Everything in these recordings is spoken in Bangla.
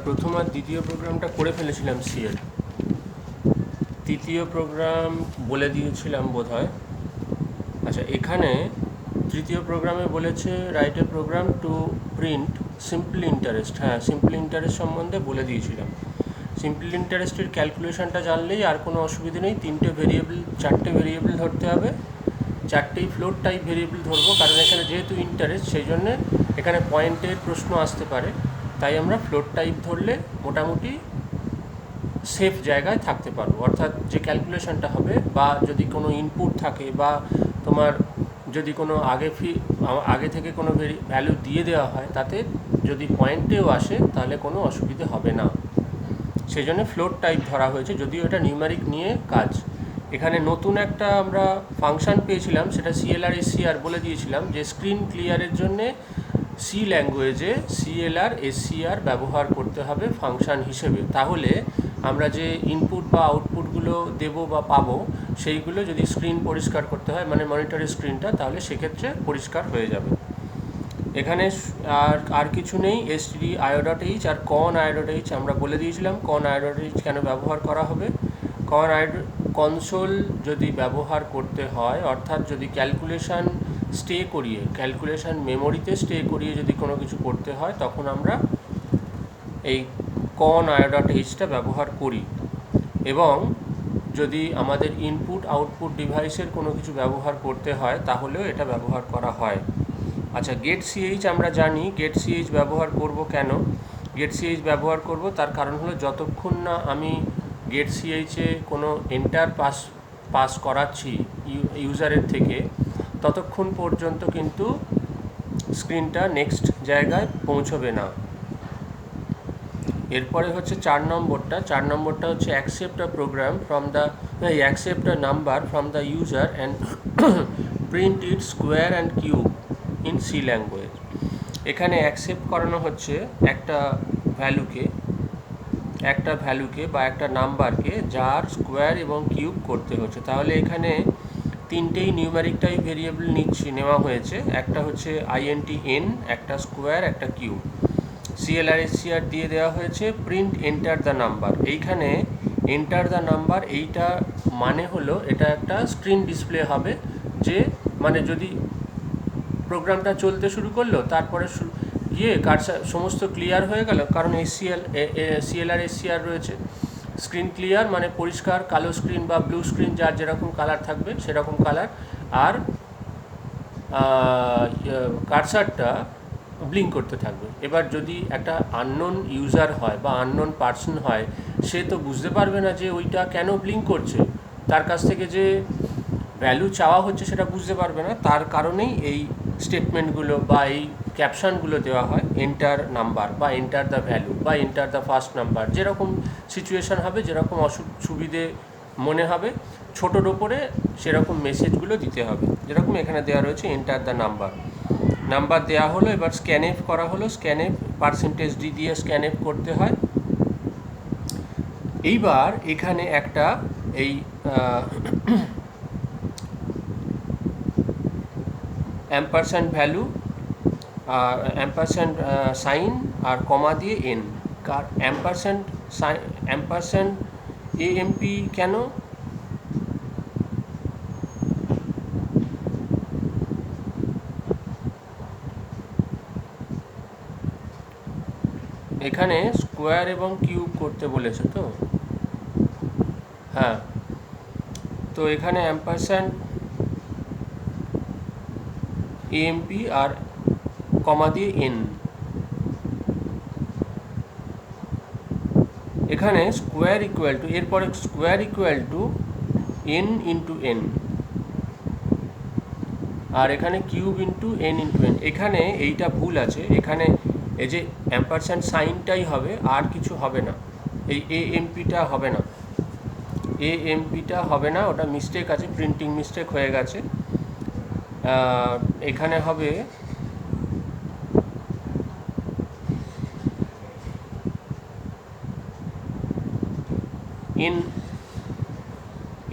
প্রথম আর দ্বিতীয় প্রোগ্রামটা করে ফেলেছিলাম সিএর। তৃতীয় প্রোগ্রাম বলে দিয়েছিলাম বোধহয়। আচ্ছা, এখানে তৃতীয় প্রোগ্রামে বলেছে write a program to print simple interest. হ্যাঁ, সিম্পল ইন্টারেস্ট সম্বন্ধে বলে দিয়েছিলাম। সিম্পল ইন্টারেস্টের ক্যালকুলেশনটা জানলেই আর কোনো অসুবিধা নেই। চারটে ভেরিয়েবল ধরতে হবে, চারটেই ফ্লোট টাইপ ভেরিয়েবল ধরবো, কারণ এখানে যেহেতু ইন্টারেস্ট সেই জন্যে এখানে পয়েন্টের প্রশ্ন আসতে পারে। তাই আমরা ফ্লোট টাইপ ধরলে মোটামুটি সেফ জায়গায় থাকতে পারবো। অর্থাৎ যে ক্যালকুলেশনটা হবে বা যদি কোনো ইনপুট থাকে বা তোমার যদি কোনো আগে থেকে কোনো ভ্যালু দিয়ে দেওয়া হয়, তাতে যদি পয়েন্টেও আসে তাহলে কোনো অসুবিধে হবে না। সেই জন্য ফ্লোট টাইপ ধরা হয়েছে, যদিও এটা নিউমেরিক নিয়ে কাজ। এখানে নতুন একটা আমরা ফাংশান পেয়েছিলাম, সেটা CLR SCR বলে দিয়েছিলাম যে স্ক্রিন ক্লিয়ারের জন্যে সি ল্যাঙ্গুয়েজে CLR SCR ব্যবহার করতে হবে ফাংশান হিসেবে। তাহলে আমরা যে ইনপুট বা আউটপুটগুলো দেব বা পাবো, সেইগুলো যদি স্ক্রিন পরিষ্কার করতে হয়, মানে মনিটরের স্ক্রিনটা, তাহলে সেক্ষেত্রে পরিষ্কার হয়ে যাবে। এখানে আর কিছু নেই। stdio.h আর con.io.h আমরা বলে দিয়েছিলাম con.io.h কেন ব্যবহার করা হবে। কনসোল যদি ব্যবহার করতে হয়, অর্থাৎ যদি ক্যালকুলেশন মেমোরিতে স্টে করিয়ে যদি কোনো কিছু করতে হয়, তখন আমরা এই con.io.hটা ব্যবহার করি। এবং যদি আমাদের ইনপুট আউটপুট ডিভাইসের কোনো কিছু ব্যবহার করতে হয়, তাহলেও এটা ব্যবহার করা হয়। আচ্ছা, getch আমরা জানি getch ব্যবহার করব কেন। getch ব্যবহার করব তার কারণ হলো, যতক্ষণ না আমি getch-এ কোনো এন্টার পাস করাচ্ছি ইউজারের থেকে, ততক্ষণ পর্যন্ত কিন্তু স্ক্রিনটা নেক্সট জায়গায় পৌঁছবে না। এরপরে হচ্ছে 4 নম্বরটা হচ্ছে accept a number from the user and print it square and cube in C language. এখানে অ্যাকসেপ্ট করানো হচ্ছে একটা ভ্যালুকে বা একটা নাম্বারকে, যার স্কোয়ার এবং কিউব করতে হচ্ছে। তাহলে এখানে তিনটেই নিউমেরিক টাইপ ভেরিয়েবল নেওয়া হয়েছে। একটা হচ্ছে int n, একটা স্কোয়ার, একটা কিউব। CLR SCR দিয়ে দেওয়া হয়েছে প্রিন্ট এন্টার দ্য নাম্বার। এইখানে এন্টার দ্য নাম্বার, এইটা মানে হলো এটা একটা স্ক্রিন ডিসপ্লে হবে, যে মানে যদি প্রোগ্রামটা চলতে শুরু করলো, তারপরে গিয়ে কার্সার সমস্ত ক্লিয়ার হয়ে গেল, কারণ CLR SCR রয়েছে। স্ক্রিন ক্লিয়ার মানে পরিষ্কার কালো স্ক্রিন বা ব্লু স্ক্রিন, যার যেরকম কালার থাকবে সেরকম কালার, আর কার্সারটা ব্লিঙ্ক করতে থাকবে। এবার যদি একটা আননোন ইউজার হয় বা আননোন পার্সন হয়, সে তো বুঝতে পারবে না যে ওইটা কেন ব্লিঙ্ক করছে, তার কাছ থেকে যে ভ্যালু চাওয়া হচ্ছে সেটা বুঝতে পারবে না। তার কারণেই এই স্টেটমেন্টগুলো বা এই ক্যাপশনগুলো দেওয়া হয়, এন্টার নাম্বার বা এন্টার দ্য ভ্যালু বা এন্টার দ্য ফার্স্ট নাম্বার। যেরকম সিচুয়েশান হবে, যেরকম সুবিধে মনে হবে, ছোটোর ওপরে সেরকম মেসেজগুলো দিতে হবে। যেরকম এখানে দেওয়া রয়েছে এন্টার দ্য নাম্বার দেওয়া হলো। এবার স্ক্যানএফ করা হলো। স্ক্যানএফ %d দিয়ে স্ক্যানএফ করতে হয়। এইবার এখানে একটা এই অ্যাম্পারস্যান্ড ভ্যালু আর অ্যাম্পারস্যান্ড সাইন আর কমা দিয়ে n। অ্যাম্পারস্যান্ড AMP কেন? এখানে স্কোয়ার এবং কিউব করতে বলেছে তো, হ্যাঁ। তো এখানে অ্যাম্পারস্যান্ড AMP আর কমা দিয়ে n। এখানে স্কোয়ার ইকুয়াল টু, এরপরে square equal to n into n, আর এখানে cube into n into n। এখানে এইটা ভুল আছে, এখানে এই যে অ্যাম্পারস্যান্ড সাইনটাই হবে, আর কিছু হবে না। এই AMPটা হবে না, ওটা মিস্টেক আছে, প্রিন্টিং মিস্টেক হয়ে গেছে। এখানে হবে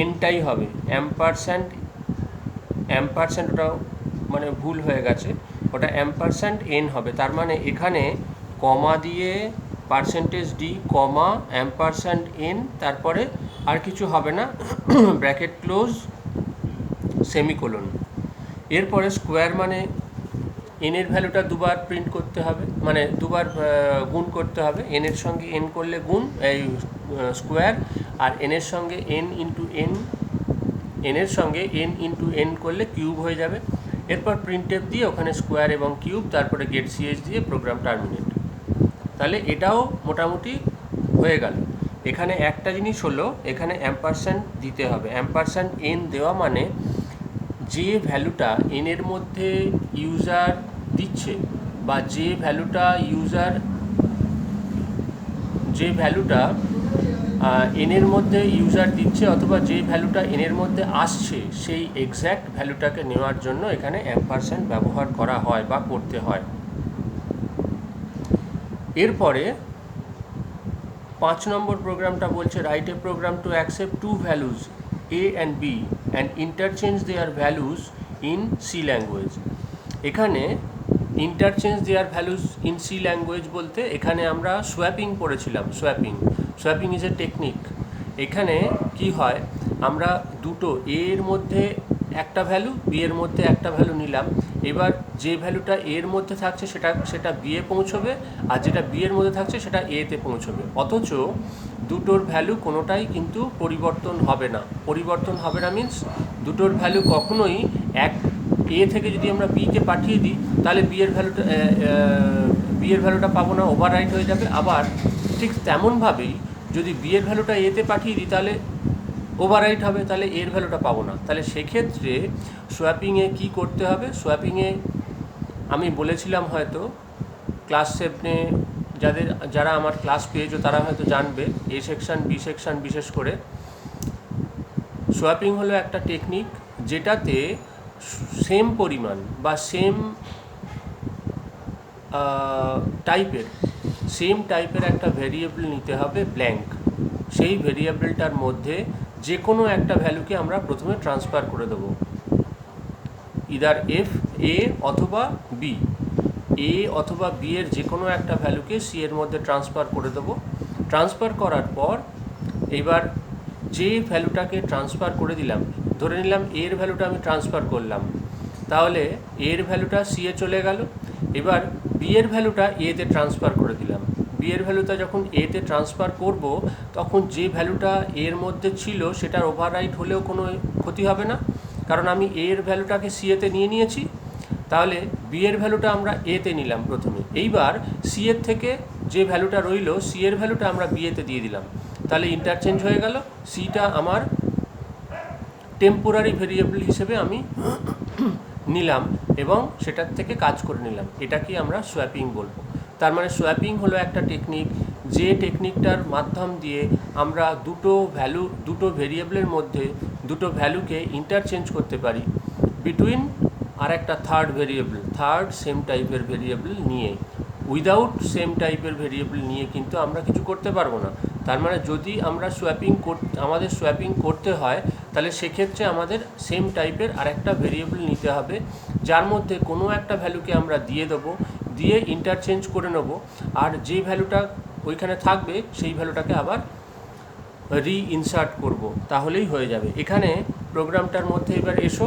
এনটাই হবে, অ্যাম্পারস্যান্ড ওটা মানে ভুল হয়ে গেছে, ওটা অ্যাম্পারস্যান্ড n হবে। তার মানে এখানে কমা দিয়ে পার্সেন্টেজ ডি কমা অ্যাম্পারস্যান্ড এন, তারপরে আর কিছু হবে না, ব্র্যাকেট ক্লোজ সেমিকোলন। এরপরে স্কোয়ার মানে এনের ভ্যালুটা দুবার প্রিন্ট করতে হবে, মানে দুবার গুণ করতে হবে। এনের সঙ্গে এন করলে গুণ এই স্কোয়ার, আর এনের সঙ্গে এন ইন্টু এন, এনের সঙ্গে এন ইন্টু এন করলে কিউব হয়ে যাবে। এরপর প্রিন্টএফ দিয়ে ওখানে স্কোয়ার এবং কিউব, তারপরে গেট সিএইচ দিয়ে প্রোগ্রাম টার্মিনেট। তাহলে এটাও মোটামুটি হয়ে গেল। এখানে একটা জিনিস হলো, এখানে অ্যাম্পারস্যান্ড দিতে হবে। অ্যাম্পারস্যান্ড এন দেওয়া মানে যে ভ্যালুটা এনের মধ্যে ইউজার দিচ্ছে, বা যে ভ্যালুটা এনের মধ্যে ইউজার দিচ্ছে, অথবা যে ভ্যালুটা এনের মধ্যে আসছে, সেই এক্স্যাক্ট ভ্যালুটাকে নেওয়ার জন্য এখানে অ্যাম্পারস্যান্ড ব্যবহার করা হয় বা করতে হয়। এরপরে 5 নম্বর প্রোগ্রামটা বলছে write a program to accept two values A and B and interchange their values in C language. এখানে interchange their values in C language বলতে এখানে আমরা সোয়াপিং পড়েছিলাম। Swapping is a technique. এখানে কি হয়, আমরা দুটো এ এর মধ্যে একটা ভ্যালু, বি এর মধ্যে একটা ভ্যালু নিলাম। এবার যে ভ্যালুটা এর মধ্যে থাকছে সেটা বি এ পৌঁছবে, আর যেটা বি এর মধ্যে থাকছে সেটা এতে পৌঁছবে। অথচ দুটোর ভ্যালু কোনোটাই কিন্তু পরিবর্তন হবে না মিন্স দুটোর ভ্যালু কখনোই এক এ থেকে যদি আমরা বিকে পাঠিয়ে দিই তাহলে বি এর ভ্যালুটা পাবো না, ওভাররাইট হয়ে যাবে। আবার ঠিক তেমনভাবেই যদি বি এর ভ্যালুটা এতে পাঠিয়ে দিই তাহলে ওভাররাইট হবে, তাহলে এর ভ্যালুটা পাবো না। তাহলে সেক্ষেত্রে সোয়াপিংয়ে কী করতে হবে, সোয়াপিংয়ে আমি বলেছিলাম হয়তো ক্লাস 7-এ যারা আমার ক্লাস পেয়েছো তারা হয়তো জানবে, এ সেকশান বি সেকশান বিশেষ করে। সোয়াপিং হলো একটা টেকনিক যেটাতে সেম পরিমাণ বা সেম টাইপের একটা ভেরিয়েবল নিতে হবে ব্ল্যাঙ্ক। সেই ভেরিয়েবলটার মধ্যে যে কোনো একটা ভ্যালুকে আমরা প্রথমে ট্রান্সফার করে দেবো, ইদার এ অথবা বি, এ অথবা বি এর যে কোনো একটা ভ্যালুকে সি এর মধ্যে ট্রান্সফার করে দেবো। ট্রান্সফার করার পর এবার যে ভ্যালুটাকে ট্রান্সফার করে দিলাম, ধরে নিলাম এর ভ্যালুটা আমি ট্রান্সফার করলাম, তাহলে এর ভ্যালুটা সি এ চলে গেল। এবার বি এর ভ্যালুটা এতে ট্রান্সফার করে দিলাম। বি এর ভ্যালুটা যখন এতে ট্রান্সফার করব, তখন যে ভ্যালুটা এর মধ্যে ছিল সেটার ওভাররাইট হলেও কোনো ক্ষতি হবে না, কারণ আমি এর ভ্যালুটাকে সি এতে নিয়েছি। তাহলে বি এর ভ্যালুটা আমরা এতে নিলাম প্রথমে, এইবার সি এর থেকে যে ভ্যালুটা রইল সি এর ভ্যালুটা আমরা বি এতে দিয়ে দিলাম, তাহলে ইন্টারচেঞ্জ হয়ে গেল। সিটা আমার টেম্পোরারি ভেরিয়েবল হিসেবে আমি নিলাম এবং সেটার থেকে কাজ করে নিলাম। এটাকে আমরা সোয়াপিং বলবো। তার মানে সোয়াপিং হলো একটা টেকনিক, যে টেকনিকটার মাধ্যম দিয়ে আমরা দুটো ভেরিয়েবলের মধ্যে দুটো ভ্যালুকে ইন্টারচেঞ্জ করতে পারি বিটুইন আর একটা থার্ড সেম টাইপের ভেরিয়েবল নিয়ে। উইদাউট সেম টাইপের ভেরিয়েবল নিয়ে কিন্তু আমরা কিছু করতে পারবো না। তার মানে যদি আমরা আমাদের সোয়াপিং করতে হয়, তাহলে সেক্ষেত্রে আমাদের সেম টাইপের আরেকটা ভেরিয়েবল নিতে হবে, যার মধ্যে কোনো একটা ভ্যালুকে আমরা দিয়ে দেবো, দিয়ে ইন্টারচেঞ্জ করে নেব, আর যে ভ্যালুটা ওইখানে থাকবে সেই ভ্যালুটাকে আবার রিইনসার্ট করব, তাহলেই হয়ে যাবে। এখানে প্রোগ্রামটার মধ্যে এবার এসো,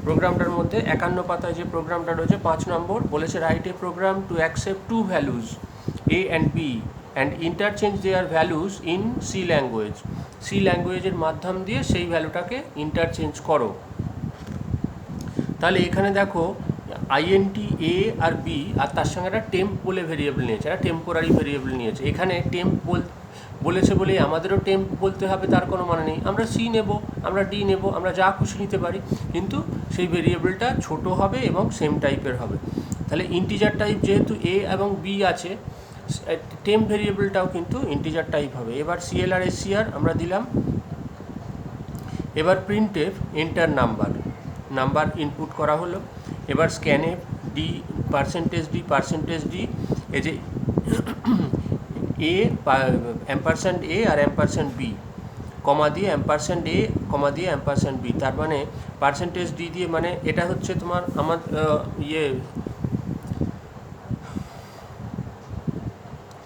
প্রোগ্রামটার মধ্যে 51 পাতায় যে প্রোগ্রামটা রয়েছে 5 নম্বর বলেছে write a program to accept two values A and B and interchange their values in C language. C ল্যাঙ্গুয়েজের মাধ্যম দিয়ে সেই ভ্যালুটাকে ইন্টারচেঞ্জ করো। তাহলে এখানে দেখো আইএনটি এ আর বি, আর তার সঙ্গে একটা টেম্প বলে ভেরিয়েবল নিয়েছে, একটা টেম্পোরারি ভেরিয়েবল নিয়েছে। এখানে টেম্প বলেছে বলে আমাদেরও টেম্প বলতে হবে তার কোনো মানে নেই। আমরা সি নেব, আমরা ডি নেব, আমরা যা খুশি নিতে পারি, কিন্তু সেই ভেরিয়েবলটা ছোট হবে এবং সেম টাইপের হবে। তাহলে ইন্টিজার টাইপ যেহেতু এ এবং বি আছে, টেম্প ভেরিয়েবলটাও কিন্তু ইন্টিজার টাইপ হবে। এবার সিএল আর এসসিআর আমরা দিলাম। এবার প্রিন্টএফ এন্টার নাম্বার ইনপুট করা হলো। এবার স্ক্যানএফ ডি পার্সেন্টেজ ডি এই যে এ অ্যাম্পারস্যান্ড এ আর অ্যাম্পারস্যান্ড বি কমা দিয়ে অ্যাম্পারস্যান্ড এ কমা দিয়ে অ্যাম্পারস্যান্ড বি, তার মানে পার্সেন্টেজ ডি দিয়ে, মানে এটা হচ্ছে তোমার আমার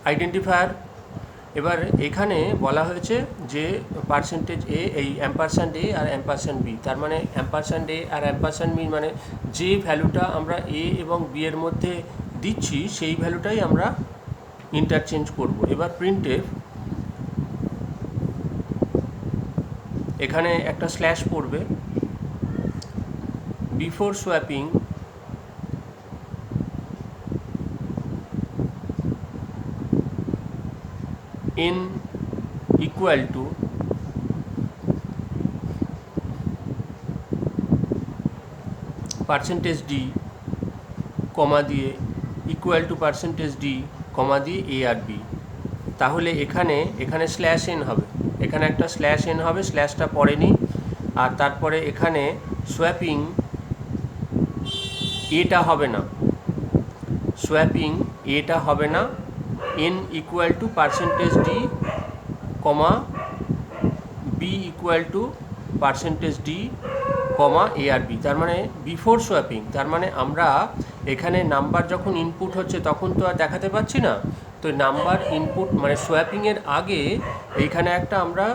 আইডেন্টিফায়ার। এবার এখানে বলা হয়েছে যে পার্সেন্টেজ এ, এই অ্যাম্পারস্যান্ড এ আর অ্যাম্পারস্যান্ড বি, তার মানে অ্যাম্পারস্যান্ড এ আর অ্যাম্পারস্যান্ড বি মানে যে ভ্যালুটা আমরা এ এবং বি এর মধ্যে দিচ্ছি সেই ভ্যালুটাই আমরা ইন্টারচেঞ্জ করব। এবার প্রিন্টএফ, এখানে একটা স্ল্যাশ পড়বে, before swapping n equal to percentage D comma দিয়ে equal to percentage D comma দিয়ে এ আর বি। তাহলে এখানে স্ল্যাশ এন হবে, এখানে একটা স্ল্যাশ এন হবে, স্ল্যাশটা পরে নিই। আর তারপরে এখানে সোয়াপিং এটা হবে না, সোয়াপিং এটা হবে না, n equal to percentage D comma b equal to percentage D comma a আর বি। তার মানে বিফোর সোয়াপিং, তার মানে আমরা এখানে নাম্বার যখন ইনপুট হচ্ছে তখন তো আর দেখাতে পাচ্ছি না, তো নাম্বার ইনপুট মানে সোয়াপিংয়ের আগে এইখানে একটা আমরা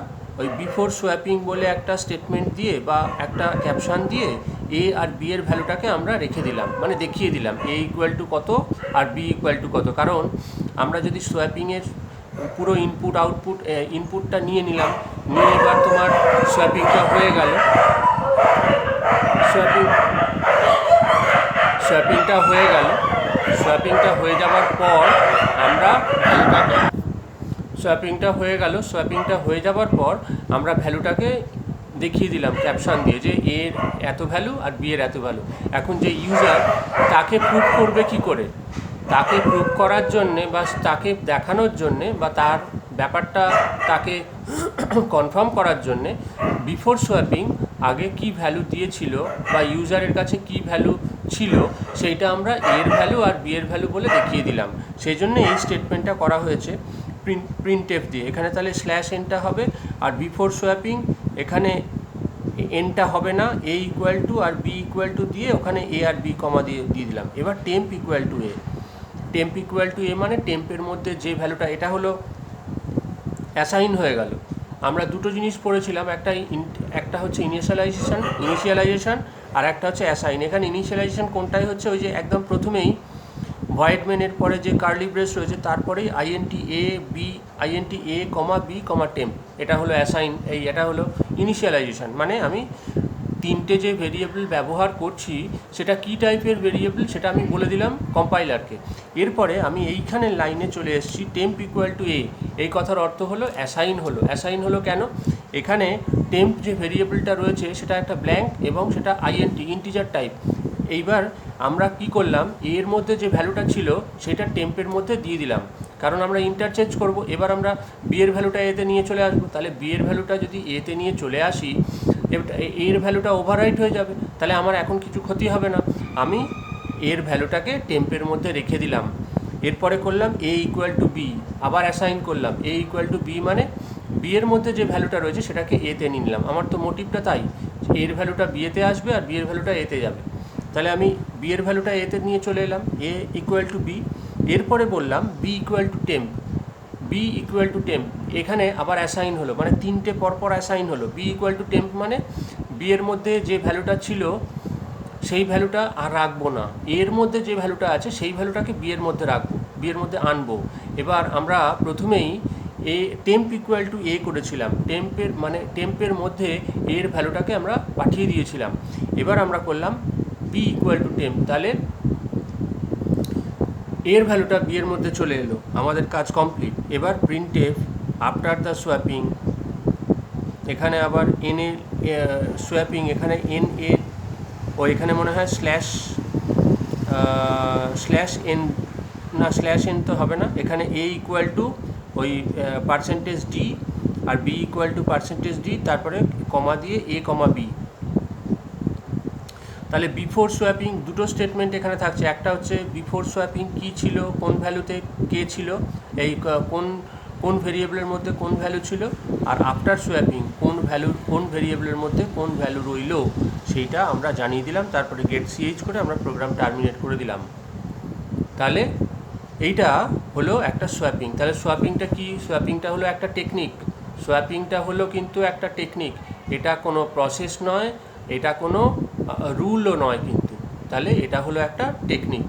ওই বিফোর সোয়াপিং বলে একটা স্টেটমেন্ট দিয়ে বা একটা ক্যাপশন দিয়ে এ আর বি এর ভ্যালুটাকে আমরা রেখে দিলাম, মানে দেখিয়ে দিলাম এ ইকুয়াল টু কত আর বি ইকুয়াল টু কত। কারণ আমরা যদি সোয়াপিংয়ের পুরো ইনপুট আউটপুট ইনপুটটা নিয়ে নিলাম, নিয়ে এবার তোমার সোয়াপিংটা হয়ে গেল, সোয়াপিংটা হয়ে যাওয়ার পর আমরা ভ্যালুটাকে দেখিয়ে দিলাম ক্যাপশন দিয়ে যে এর এত ভ্যালু আর বি এর এত ভ্যালু। এখন যে ইউজার তাকে প্রুভ করবে কি করে, তাকে প্রুভ করার জন্যে বা তাকে দেখানোর জন্যে বা তার ব্যাপারটা তাকে কনফার্ম করার জন্যে বিফোর সোয়াপিং আগে কি ভ্যালু দিয়েছিল বা ইউজারের কাছে কি ভ্যালু ছিল সেইটা আমরা এর ভ্যালু আর বি এর ভ্যালু বলে দেখিয়ে দিলাম। সেই জন্য এই স্টেটমেন্টটা করা হয়েছে প্রিন্টএফ দিয়ে। এখানে তাহলে স্ল্যাশ এনটা হবে আর বিফোর সোয়াপিং এখানে এনটা হবে না, এ ইকুয়াল টু আর বি ইকুয়াল টু দিয়ে ওখানে এ আর বি কমা দিয়ে দিলাম। এবার temp equal to A, temp equal to A মানে টেম্পের মধ্যে যে ভ্যালুটা, এটা হলো অ্যাসাইন হয়ে গেল। আমরা দুটো জিনিস পড়েছিলাম, একটা হচ্ছে ইনিশিয়ালাইজেশন আর একটা হচ্ছে অ্যাসাইন। এখানে ইনিশিয়ালাইজেশন কোনটাই হচ্ছে ওই যে একদম প্রথমেই ভয়েড মেনের পরে যে কার্লি ব্রেস রয়েছে তারপরেই আইএনটি এ কমা বি কমা টেম্প, এটা হলো অ্যাসাইন। এটা হলো ইনিশিয়ালাইজেশন, মানে আমি তিনটে যে ভেরিয়েবল ব্যবহার করছি সেটা কী টাইপের ভেরিয়েবল সেটা আমি বলে দিলাম কম্পাইলারকে। এরপরে আমি এইখানে লাইনে চলে এসেছি টেম্প ইকুয়াল টু এ, এই কথার অর্থ হলো অ্যাসাইন হলো কেন, এখানে টেম্প যে ভেরিয়েবলটা রয়েছে সেটা একটা ব্ল্যাঙ্ক এবং সেটা ইন্টিজার টাইপ। এইবার আমরা কি করলাম, এর মধ্যে যে ভ্যালুটা ছিল সেটা টেম্পের মধ্যে দিয়ে দিলাম, কারণ আমরা ইন্টারচেঞ্জ করব। এবার আমরা বি এর ভ্যালুটা এতে নিয়ে চলে আসবো, তাহলে বি এর ভ্যালুটা যদি এতে নিয়ে চলে আসি এর ভ্যালুটা ওভাররাইট হয়ে যাবে, তাহলে আমার এখন কিছু ক্ষতি হবে না। আমি এর ভ্যালুটাকে টেম্পের মধ্যে রেখে দিলাম। এরপরে করলাম এ ইকুয়াল টু বি, আবার অ্যাসাইন করলাম এ ইকুয়াল টু বি, মানে বি এর মধ্যে যে ভ্যালুটা রয়েছে সেটাকে এতে নিয়ে নিলাম। আমার তো মোটিভটা তাই, এর ভ্যালুটা বি এতে আসবে আর বি এর ভ্যালুটা এতে যাবে, তাহলে আমি বি এর ভ্যালুটা এতে নিয়ে চলে এলাম, এ ইকুয়াল টু বি। এরপরে বললাম বি ইকুয়াল টু টেম্প, এখানে আবার অ্যাসাইন হলো, মানে তিনটে পরপর অ্যাসাইন হলো। বি ইকুয়াল টু টেম্প মানে বি এর মধ্যে যে ভ্যালুটা ছিল সেই ভ্যালুটা আর রাখবো না, এর মধ্যে যে ভ্যালুটা আছে সেই ভ্যালুটাকে বি এর মধ্যে রাখবো, বি এর মধ্যে আনবো। এবার আমরা প্রথমেই টেম্প ইকুয়াল টু এ করেছিলাম, টেম্পের মধ্যে এর ভ্যালুটাকে আমরা পাঠিয়ে দিয়েছিলাম। এবার আমরা করলাম বি ইকুয়াল টু টেম্প, তাহলে এর ভ্যালুটা বি এর মধ্যে চলে এলো, আমাদের কাজ কমপ্লিট। এবার প্রিন্টএফ আফটার দ্য সোয়াপিং, এখানে আবার এন এর সোয়াপিং, এখানে এন এর এখানে মনে হয় স্ল্যাশ এন তো হবে না, এখানে এ ইকুয়াল টু ওই পার্সেন্টেজ ডি আর B equal to percentage d, তারপরে কমা দিয়ে এ কমা বি। তাহলে বিফোর সোয়াপিং দুটো স্টেটমেন্ট এখানে থাকছে, একটা হচ্ছে বিফোর সোয়াপিং কী ছিল, কোন ভ্যালুতে কে ছিল, এই কোন ভেরিয়েবলের মধ্যে কোন ভ্যালু ছিল, আর আফটার সোয়াপিং কোন ভেরিয়েবলের মধ্যে কোন ভ্যালু রইল সেইটা আমরা জানিয়ে দিলাম। তারপরে গেট সিএইচ করে আমরা প্রোগ্রাম টার্মিনেট করে দিলাম। তাহলে এইটা হলো একটা সোয়াপিং। তাহলে সোয়াপিংটা কি? সোয়াপিংটা হলো একটা টেকনিক। সোয়াপিংটা হলো কিন্তু একটা টেকনিক, এটা কোনো প্রসেস নয়, এটা কোনো রুলও নয় কিন্তু। তাহলে এটা হলো একটা টেকনিক।